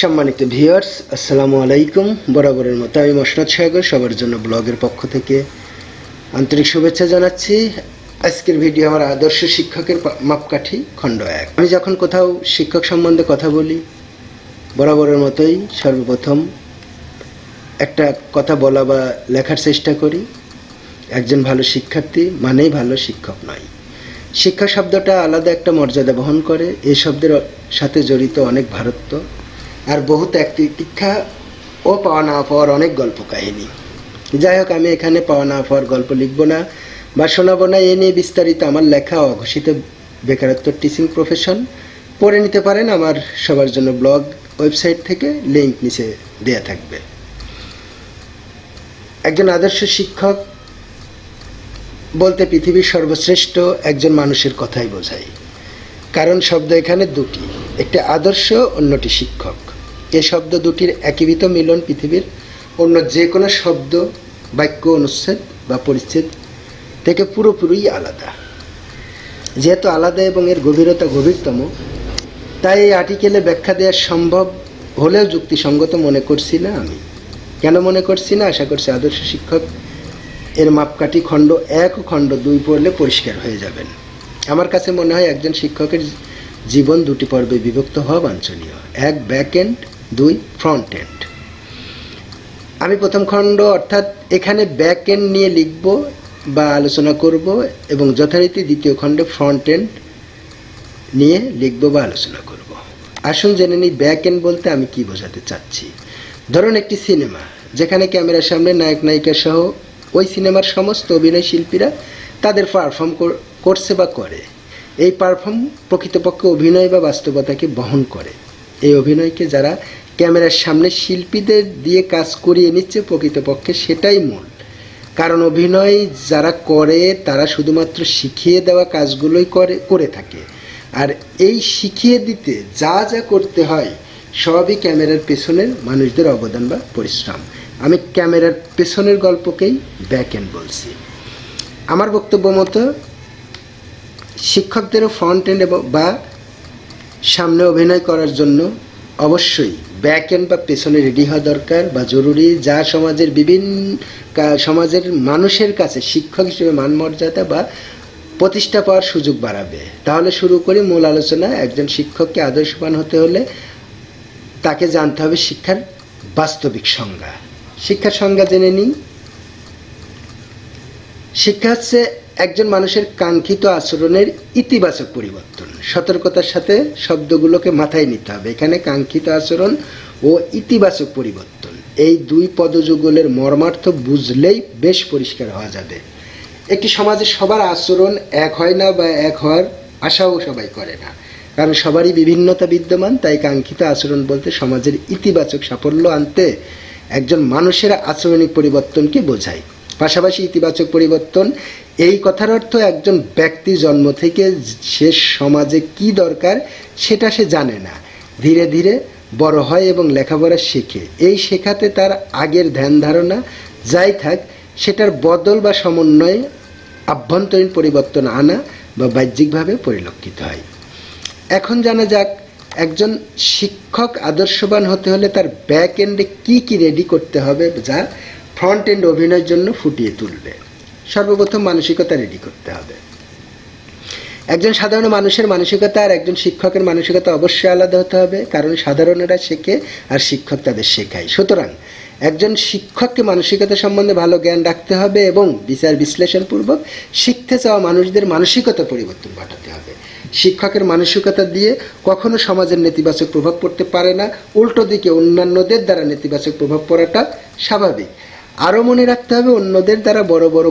সম্মানিত ভিউয়ার্স, আসসালামু আলাইকুম। বরাবরের মতো আমি মসনদ সাগর সবার জন্য ব্লগের পক্ষ থেকে আন্তরিক শুভেচ্ছা জানাচ্ছি। আজকের ভিডিও আমার আদর্শ শিক্ষকের মাপকাঠি খণ্ড 1। আমি যখন কোথাও শিক্ষক সম্বন্ধে কথা বলি, বরাবরের মতোই সর্বপ্রথম একটা কথা বলা বা লেখার চেষ্টা করি, একজন ভালো শিক্ষার্থী মানেই ভালো শিক্ষক নয়। শিক্ষা শব্দটা আলাদা একটা মর্যাদা বহন করে। এই শব্দের সাথে জড়িত অনেক ভারত্ব আর বহু ত্যাগ তিতিক্ষা ও পাওয়া না পাওয়ার অনেক গল্প কাহিনী। যাই হোক, আমি এখানে পাওয়া না পাওয়ার গল্প লিখব না বা শোনাবো না। এ নিয়ে বিস্তারিত আমার লেখা অঘোষিত বেকারত্ব টিচিং প্রফেশন পড়ে নিতে পারেন আমার সবার জন্য ব্লগ ওয়েবসাইট থেকে, লিঙ্ক নিচে দেয়া থাকবে। একজন আদর্শ শিক্ষক বলতে পৃথিবীর সর্বশ্রেষ্ঠ একজন মানুষের কথাই বোঝায়। কারণ শব্দ এখানে দুটি, একটি আদর্শ, অন্যটি শিক্ষক। এই শব্দ দুটির একীভূত মিলন পৃথিবীর অন্য যে কোনো শব্দ, বাক্য, অনুচ্ছেদ বা পরিচ্ছেদ থেকে পুরোপুরি আলাদা। যেহেতু আলাদা এবং এর গভীরতা গভীরতম, তাই এই আর্টিকেলে ব্যাখ্যা দেওয়া সম্ভব হলেও যুক্তিসঙ্গত মনে করছি না আমি। কেন মনে করছি না? আশা করছি আদর্শ শিক্ষক এর মাপকাঠি খণ্ড 1 ও খণ্ড 2 পড়লে পরিষ্কার হয়ে যাবেন। আমার কাছে মনে হয় একজন শিক্ষকের জীবন দুটি পর্বে বিভক্ত হওয়া বাঞ্ছনীয়। 1 ব্যাক এন্ড, 2 ফ্রন্ট এন্ড। আমি প্রথম খণ্ড অর্থাৎ এখানে ব্যাক এন্ড নিয়ে লিখব বা আলোচনা করব এবং যথারীতি দ্বিতীয় খণ্ডে ফ্রন্ট এন্ড নিয়ে লিখব বা আলোচনা করব। আসুন জেনে নিই ব্যাক এন্ড বলতে আমি কি বোঝাতে চাচ্ছি। ধরুন একটি সিনেমা, যেখানে ক্যামেরার সামনে নায়ক নায়িকা সহ ওই সিনেমার সমস্ত অভিনয় শিল্পীরা তাদের পারফর্ম করছে বা করে। এই পারফর্ম প্রকৃতপক্ষে অভিনয় বা বাস্তবতাকে বহন করে। এই অভিনয়কে যারা ক্যামেরার সামনে শিল্পীদের দিয়ে কাজ করিয়ে নিচ্ছে, প্রকৃতপক্ষে সেটাই মূল। কারণ অভিনয় যারা করে তারা শুধুমাত্র শিখিয়ে দেওয়া কাজগুলোই করে থাকে। আর এই শিখিয়ে দিতে যা যা করতে হয় সবই ক্যামেরার পেছনের মানুষদের অবদান বা পরিশ্রম। আমি ক্যামেরার পেছনের গল্পকেই ব্যাক এন্ড বলছি। আমার বক্তব্য মতো শিক্ষকদেরও ফ্রন্ট এন্ড বা সামনে অভিনয় করার জন্য অবশ্যই ব্যাক এন্ড বা পেছনে রেডি হওয়া দরকার বা জরুরি, যা সমাজের মানুষের কাছে শিক্ষক হিসেবে মান মর্যাদা বা প্রতিষ্ঠা পাওয়ার সুযোগ বাড়াবে। তাহলে শুরু করি মূল আলোচনা। একজন শিক্ষককে আদর্শবান হতে হলে তাকে জানতে হবে শিক্ষার বাস্তবিক সংজ্ঞা। শিক্ষার সংজ্ঞা জেনে নিই। শিক্ষা হচ্ছে একজন মানুষের কাঙ্ক্ষিত আচরণের ইতিবাচক পরিবর্তন। সতর্কতার সাথে শব্দগুলোকে মাথায় নিতে হবে। এখানে কাঙ্ক্ষিত আচরণ ও ইতিবাচক পরিবর্তন, এই দুই পদযুগলের মর্মার্থ বুঝলেই বেশ পরিষ্কার হওয়া যাবে। একটি সমাজে সবার আচরণ এক হয় না বা এক হওয়ার আশাও সবাই করে না, কারণ সবারই বিভিন্নতা বিদ্যমান। তাই কাঙ্ক্ষিত আচরণ বলতে সমাজের ইতিবাচক সাফল্য আনতে একজন মানুষের আচরণিক পরিবর্তনকে বোঝায়। পাশাপাশি ইতিবাচক পরিবর্তন এই কথার অর্থ একজন ব্যক্তি জন্ম থেকে সে সমাজে কি দরকার সেটা সে জানে না, ধীরে ধীরে বড় হয় এবং লেখাপড়া শেখে। এই শেখাতে তার আগের ধ্যান ধারণা যাই থাক সেটার বদল বা সমন্বয়ে আভ্যন্তরীণ পরিবর্তন আনা বা বাহ্যিকভাবে পরিলক্ষিত হয়। এখন জানা যাক একজন শিক্ষক আদর্শবান হতে হলে তার ব্যাক এন্ডে কি কি রেডি করতে হবে, যা ফ্রন্ট এন্ড অভিনয়ের জন্য ফুটিয়ে তুলবে। সর্বপ্রথম মানসিকতা রেডি করতে হবে। একজন সাধারণ মানুষের মানসিকতা আর একজন শিক্ষকের মানসিকতা অবশ্যই আলাদা হতে হবে, কারণ সাধারণেরা শেখে আর শিক্ষক তাদের শেখায়। সুতরাং একজন শিক্ষককে মানসিকতা সম্বন্ধে ভালো জ্ঞান রাখতে হবে এবং বিচার বিশ্লেষণপূর্বক শিখতে চাওয়া মানুষদের মানসিকতা পরিবর্তন ঘটাতে হবে। শিক্ষকের মানসিকতা দিয়ে কখনো সমাজের নেতিবাচক প্রভাব পড়তে পারে না, উল্টো দিকে অন্যান্যদের দ্বারা নেতিবাচক প্রভাব পড়াটা স্বাভাবিক। আরও মনে রাখতে হবে, অন্যদের দ্বারা বড় বড়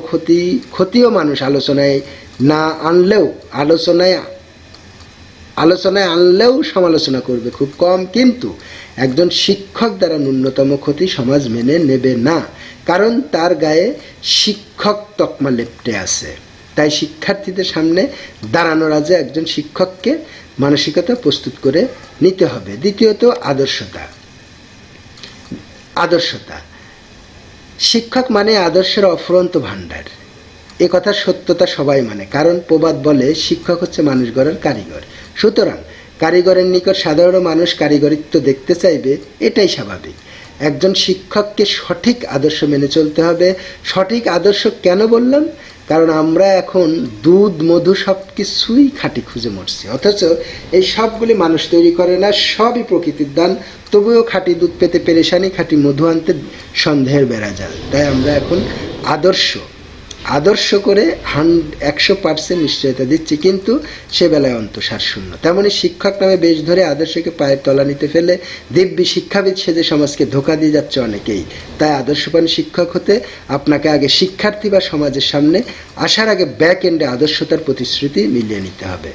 ক্ষতিও মানুষ আলোচনায় আনলেও সমালোচনা করবে খুব কম, কিন্তু একজন শিক্ষক দ্বারা ন্যূনতম ক্ষতি সমাজ মেনে নেবে না, কারণ তার গায়ে শিক্ষক তকমা লেপ্টে আছে। তাই শিক্ষার্থীদের সামনে দাঁড়ানোর আগে একজন শিক্ষককে মানসিকতা প্রস্তুত করে নিতে হবে। দ্বিতীয়ত আদর্শতা। শিক্ষক মানে আদর্শের অফুরন্ত ভাণ্ডার। এ কথার সত্যতা সবাই মানে, কারণ প্রবাদ বলে শিক্ষক হচ্ছে মানুষ গড়ার কারিগর। সুতরাং কারিগরের নিকট সাধারণ মানুষ কারিগরিত্ব দেখতে চাইবে, এটাই স্বাভাবিক। একজন শিক্ষককে সঠিক আদর্শ মেনে চলতে হবে। সঠিক আদর্শ কেন বললাম? কারণ আমরা এখন দুধ মধু সব কিছুই খাঁটি খুঁজে মরছি, অথচ এই সবগুলি মানুষ তৈরি করে না, সবই প্রকৃতির দান। তবুও খাঁটি দুধ পেতে পেরেশানি, খাঁটি মধু আনতে সন্দেহের বেড়াজাল। তাই আমরা এখন আদর্শ করে 100% নিশ্চয়তা দিচ্ছি, কিন্তু সে বেলায় অন্তঃসার শূন্য। তেমনি শিক্ষক নামে বেশ ধরে আদর্শকে পায়ের তলানিতে ফেলে দিব্যি শিক্ষাবিদ সেজে সমাজকে ধোঁকা দিয়ে যাচ্ছে অনেকেই। তাই আদর্শবান শিক্ষক হতে আপনাকে আগে শিক্ষার্থী বা সমাজের সামনে আসার আগে ব্যাক এন্ডে আদর্শতার প্রতিশ্রুতি মিলিয়ে নিতে হবে।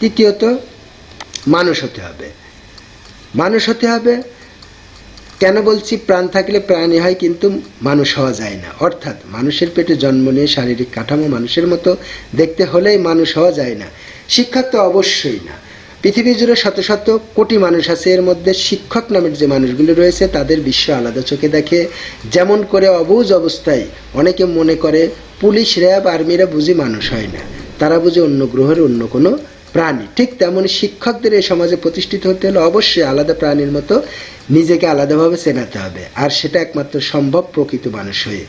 তৃতীয়ত, মানুষ হতে হবে। কেন বলছি? প্রাণ থাকলে প্রাণী হয়, কিন্তু মানুষ হওয়া যায় না। অর্থাৎ মানুষের পেটে জন্ম নিয়ে শারীরিক কাঠামো মানুষের মতো দেখতে হলেই মানুষ হওয়া যায় না। শিক্ষক তো অবশ্যই না। পৃথিবী জুড়ে শত শত কোটি মানুষ আছে, এর মধ্যে শিক্ষক নামের যে মানুষগুলো রয়েছে তাদের বিশ্ব আলাদা চোখে দেখে। যেমন করে অবুঝ অবস্থায় অনেকে মনে করে পুলিশ, র্যাব, আর্মিরা বুঝি মানুষ হয় না, তারা বুঝে অন্য গ্রহের অন্য কোনো প্রাণী। ঠিক তেমনই শিক্ষকদের এই সমাজে প্রতিষ্ঠিত হতে হলে অবশ্যই আলাদা প্রাণীর মতো নিজেকে আলাদাভাবে চেনাতে হবে, আর সেটা একমাত্র সম্ভব প্রকৃত মানুষ হয়ে।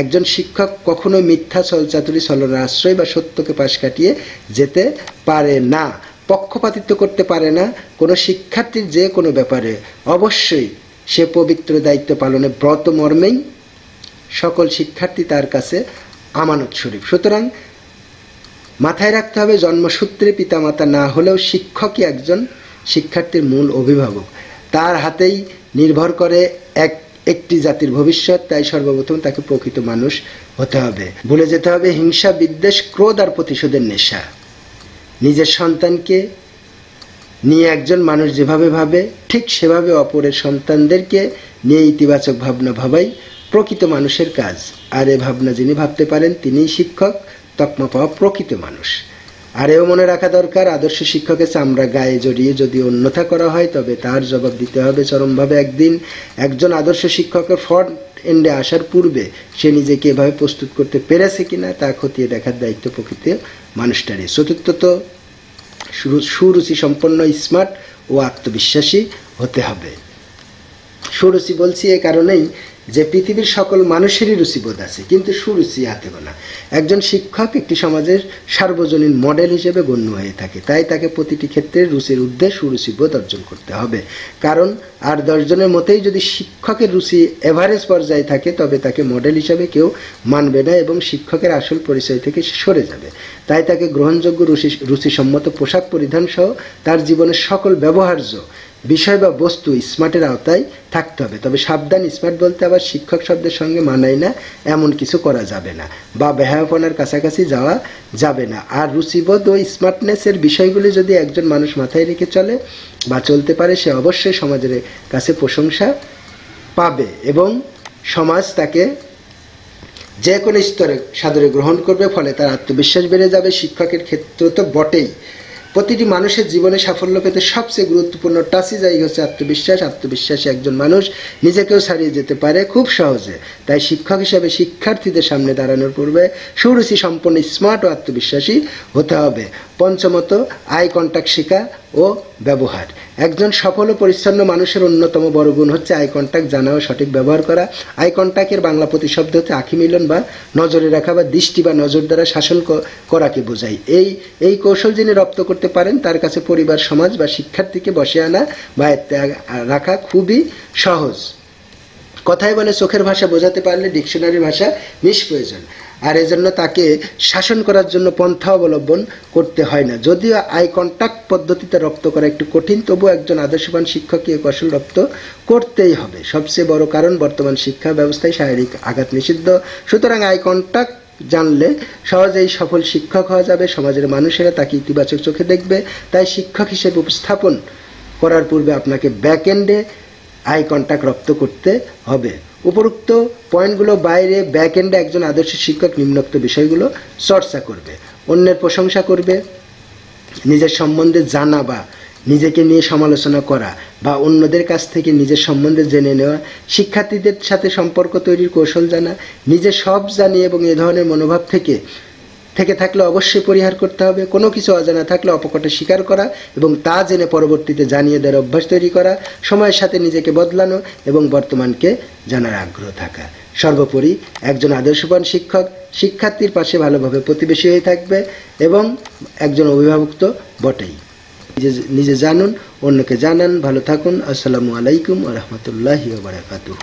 একজন শিক্ষক কখনো মিথ্যা, ছলচাতুরি, ছলনার আশ্রয় বা সত্যকে পাশ কাটিয়ে যেতে পারে না, পক্ষপাতিত্ব করতে পারে না। কোনো শিক্ষার্থীর যে কোনো ব্যাপারে অবশ্যই সে পবিত্র দায়িত্ব পালনে ব্রত মর্মেই সকল শিক্ষার্থী তার কাছে আমানত স্বরূপ। সুতরাং মাথায় রাখতে হবে, জন্মসূত্রে পিতামাতা না হলেও শিক্ষকই একজন শিক্ষার্থীর মূল অভিভাবক। তার হাতেই নির্ভর করে একটি জাতির ভবিষ্যৎ। তাই সর্বপ্রথম তাকে প্রকৃত মানুষ হতে হবে। ভুলে যেতে হবে হিংসা, বিদ্বেষ, ক্রোধ আর প্রতিশোধের নেশা। নিজের সন্তানকে নিয়ে একজন মানুষ যেভাবে ভাবে, ঠিক সেভাবে অপরের সন্তানদেরকে নিয়ে ইতিবাচক ভাবনা ভাবাই প্রকৃত মানুষের কাজ। আর এ ভাবনা যিনি ভাবতে পারেন তিনিই শিক্ষক, তকমা পাওয়া প্রকৃত মানুষ। আর এও মনে রাখা দরকার, আদর্শ শিক্ষকের চামড়া গায়ে জড়িয়ে যদি অন্যথা করা হয় তবে তার জবাব দিতে হবে চরমভাবে একদিন। একজন আদর্শ শিক্ষকের ফ্রন্ট এন্ডে আসার পূর্বে সে নিজেকে এভাবে প্রস্তুত করতে পেরেছে কিনা তা খতিয়ে দেখার দায়িত্ব প্রকৃত মানুষটারই। চতুর্থত, সুরুচি সম্পন্ন, স্মার্ট ও আত্মবিশ্বাসী হতে হবে। সুরুচি বলছি এ কারণেই যে পৃথিবীর সকল মানুষেরই রুচিবোধ আছে, কিন্তু সুরুচি হাতে গোনা। একজন শিক্ষক একটি সমাজের সার্বজনীন মডেল হিসেবে গণ্য হয়ে থাকে। তাই তাকে প্রতিটি ক্ষেত্রে রুচির ঊর্ধ্বে সুরুচিবোধ অর্জন করতে হবে। কারণ আর 10 জনের মতেই যদি শিক্ষকের রুচি এভারেজ পর্যায়ে থাকে তবে তাকে মডেল হিসাবে কেউ মানবে না এবং শিক্ষকের আসল পরিচয় থেকে সরে যাবে। তাই তাকে গ্রহণযোগ্য রুচিসম্মত পোশাক পরিধান সহ তার জীবনের সকল ব্যবহার্য বিষয় বা বস্তু স্মার্টের আওতায় থাকতে হবে। তবে সাবধান, স্মার্ট বলতে আবার শিক্ষক শব্দের সঙ্গে মানায় না এমন কিছু করা যাবে না, বা বেহায়াপনার কাছাকাছি যাওয়া যাবে না। আর রুচিবোধ ও স্মার্টনেসের বিষয়গুলি যদি একজন মানুষ মাথায় রেখে চলে বা চলতে পারে, সে অবশ্যই সমাজের কাছে প্রশংসা পাবে এবং সমাজ তাকে যে কোনো স্তরে সাদরে গ্রহণ করবে। ফলে তার আত্মবিশ্বাস বেড়ে যাবে। শিক্ষকের ক্ষেত্রে তো বটেই, প্রতিটি মানুষের জীবনে সাফল্য পেতে সবচেয়ে গুরুত্বপূর্ণ টাচই যাই হচ্ছে আত্মবিশ্বাস। আত্মবিশ্বাসী একজন মানুষ নিজেকেও ছাড়িয়ে যেতে পারে খুব সহজে। তাই শিক্ষক হিসাবে শিক্ষার্থীদের সামনে দাঁড়ানোর পূর্বে সুরুচি সম্পন্ন, স্মার্ট ও আত্মবিশ্বাসী হতে হবে। পঞ্চমত, আই কন্ট্যাক্ট শেখা ও ব্যবহার। একজন সফল ও পরিচ্ছন্ন মানুষের অন্যতম বড় গুণ হচ্ছে আই কন্ট্যাক্ট জানা ও সঠিক ব্যবহার করা। আই কন্ট্যাক্টের বাংলা প্রতিশব্দ হচ্ছে আঁখি মিলন বা নজরে রাখা বা দৃষ্টি বা নজর দ্বারা শাসন করাকে বোঝায়। এই কৌশল যিনি রপ্ত করতে পারেন তার কাছে পরিবার, সমাজ বা শিক্ষার্থীকে বসে আনা বা রাখা খুবই সহজ। কথায় বলে চোখের ভাষা বোঝাতে পারলে ডিকশনারির ভাষা নিষ্প্রয়োজন। আর এজন্য তাকে শাসন করার জন্য পন্থা অবলম্বন করতে হয় না। যদিও আই কন্ট্যাক্ট পদ্ধতিতে রপ্ত করা একটু কঠিন, তবু একজন আদর্শবান শিক্ষককে এই কৌশল রপ্ত করতেই হবে। সবচেয়ে বড় কারণ, বর্তমান শিক্ষা ব্যবস্থায় শারীরিক আঘাত নিষিদ্ধ। সুতরাং আই কন্ট্যাক্ট জানলে সহজেই সফল শিক্ষক হওয়া যাবে। সমাজের মানুষেরা তাকে ইতিবাচক চোখে দেখবে। তাই শিক্ষক হিসেবে উপস্থাপন করার পূর্বে আপনাকে ব্যাক এন্ডে আই কন্ট্যাক্ট রপ্ত করতে হবে। উপরোক্ত পয়েন্টগুলো বাইরে ব্যাক এন্ডে একজন আদর্শ শিক্ষক নিম্নোক্ত বিষয়গুলো চর্চা করবে: অন্যের প্রশংসা করবে, নিজের সম্বন্ধে জানা বা নিজেকে নিয়ে সমালোচনা করা বা অন্যদের কাছ থেকে নিজের সম্বন্ধে জেনে নেওয়া, শিক্ষার্থীদের সাথে সম্পর্ক তৈরির কৌশল জানা, নিজে সব জানি এবং এ ধরনের মনোভাব থেকে থেকে থাকলে অবশ্যই পরিহার করতে হবে। কোনো কিছু অজানা থাকলে অপকটে স্বীকার করা এবং তা জেনে পরবর্তীতে জানিয়ে দেওয়ার অভ্যাস তৈরি করা, সময়ের সাথে নিজেকে বদলানো এবং বর্তমানকে জানার আগ্রহ থাকা। সর্বোপরি একজন আদর্শবান শিক্ষক শিক্ষার্থীর পাশে ভালোভাবে প্রতিবেশী হয়ে থাকবে এবং একজন অভিভাবক তো বটেই। নিজে জানুন, অন্যকে জানান। ভালো থাকুন। আসসালামু আলাইকুম ওয়া রাহমাতুল্লাহি ওয়া বারাকাতুহু।